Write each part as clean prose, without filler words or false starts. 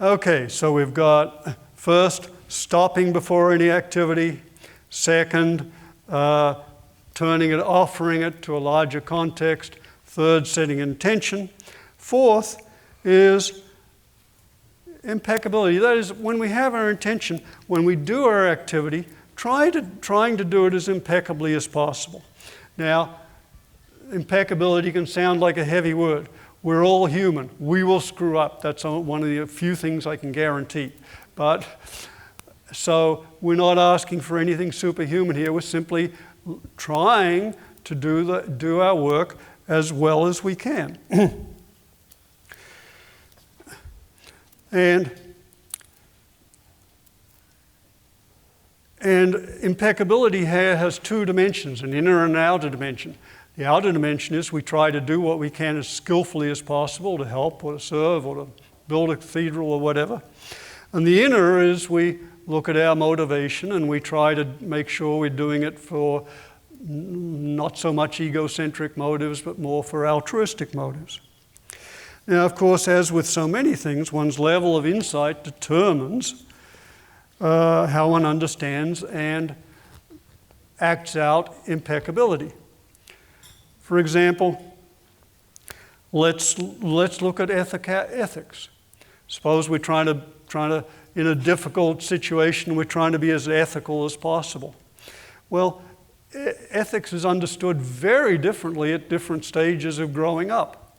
Okay, so we've got first, stopping before any activity. Second, turning it, offering it to a larger context. Third, setting intention. Fourth is impeccability. That is, when we have our intention, when we do our activity, trying to do it as impeccably as possible. Now, impeccability can sound like a heavy word. We're all human. We will screw up. That's one of the few things I can guarantee. But so we're not asking for anything superhuman here. We're simply trying to do our work as well as we can. And impeccability here has two dimensions, an inner and an outer dimension. The outer dimension is we try to do what we can as skillfully as possible to help or to serve or to build a cathedral or whatever. And the inner is we look at our motivation and we try to make sure we're doing it for not so much egocentric motives, but more for altruistic motives. Now, of course, as with so many things, one's level of insight determines how one understands and acts out impeccability. For example, let's look at ethics. Suppose we're trying to, in a difficult situation, we're trying to be as ethical as possible. Well, ethics is understood very differently at different stages of growing up.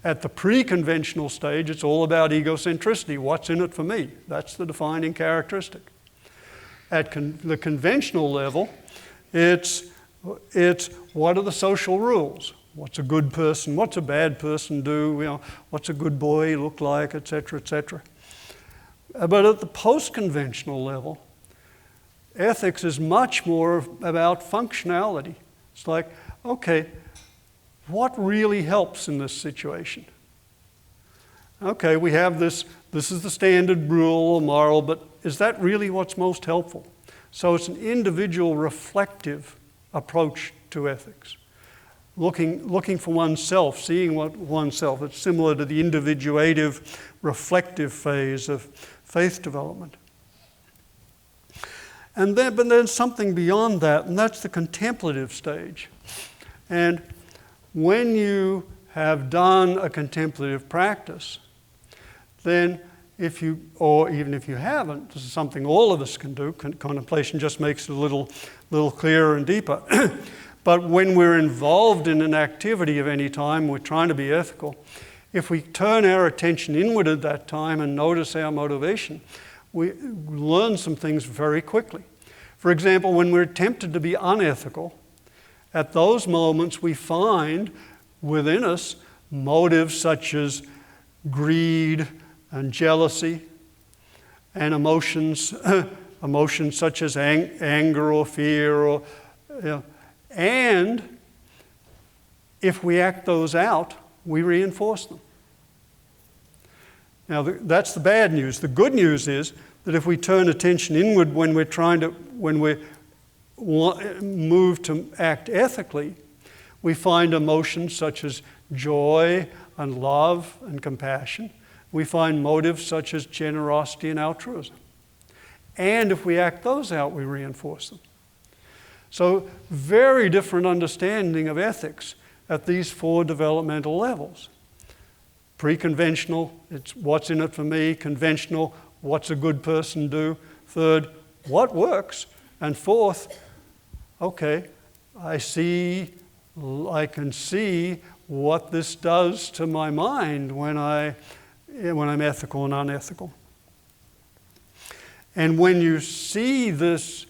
At the pre-conventional stage, it's all about egocentricity. What's in it for me? That's the defining characteristic. At the conventional level, it's what are the social rules? What's a good person? What's a bad person do? You know, what's a good boy look like, etc., etc. But at the post-conventional level, ethics is much more about functionality. It's like, okay, what really helps in this situation? Okay, we have this is the standard rule or moral, but is that really what's most helpful? So it's an individual reflective approach to ethics. Looking for oneself, seeing oneself. It's similar to the individuative, reflective phase of faith development. But then something beyond that, and that's the contemplative stage. And when you have done a contemplative practice, then even if you haven't, this is something all of us can do. Contemplation just makes it a little clearer and deeper. But when we're involved in an activity of any time, we're trying to be ethical. If we turn our attention inward at that time and notice our motivation, we learn some things very quickly. For example, when we're tempted to be unethical, at those moments we find within us motives such as greed and jealousy and emotions such as anger or fear, or and if we act those out, we reinforce them. Now that's the bad news. The good news is that if we turn attention inward when we move to act ethically, we find emotions such as joy and love and compassion. We find motives such as generosity and altruism. And if we act those out, we reinforce them. So, very different understanding of ethics at these four developmental levels. Pre-conventional, it's what's in it for me. Conventional, what's a good person do. Third, what works. And fourth, okay, I can see what this does to my mind when I'm ethical and unethical. And when you see this,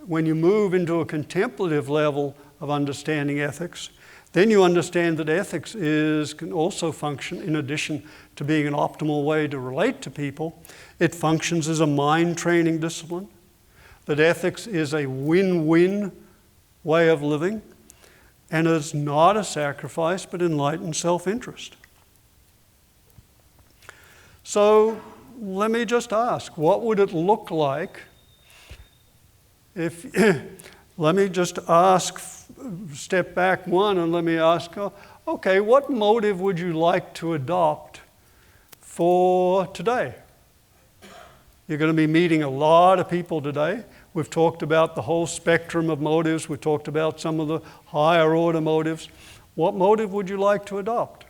when you move into a contemplative level of understanding ethics, then you understand that ethics can also function, in addition to being an optimal way to relate to people, it functions as a mind training discipline, that ethics is a win-win way of living, and is not a sacrifice but enlightened self-interest. So let me just ask, what would it look like if, let me just ask, step back one and let me ask, okay, what motive would you like to adopt for today? You're going to be meeting a lot of people today. We've talked about the whole spectrum of motives. We talked about some of the higher order motives. What motive would you like to adopt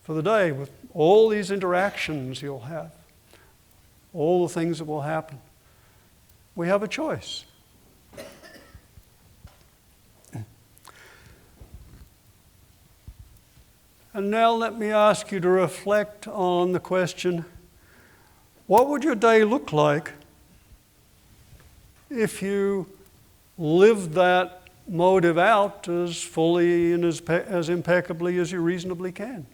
for the day with all these interactions you'll have, all the things that will happen? We have a choice. And now let me ask you to reflect on the question, what would your day look like if you lived that motive out as fully and as impeccably as you reasonably can?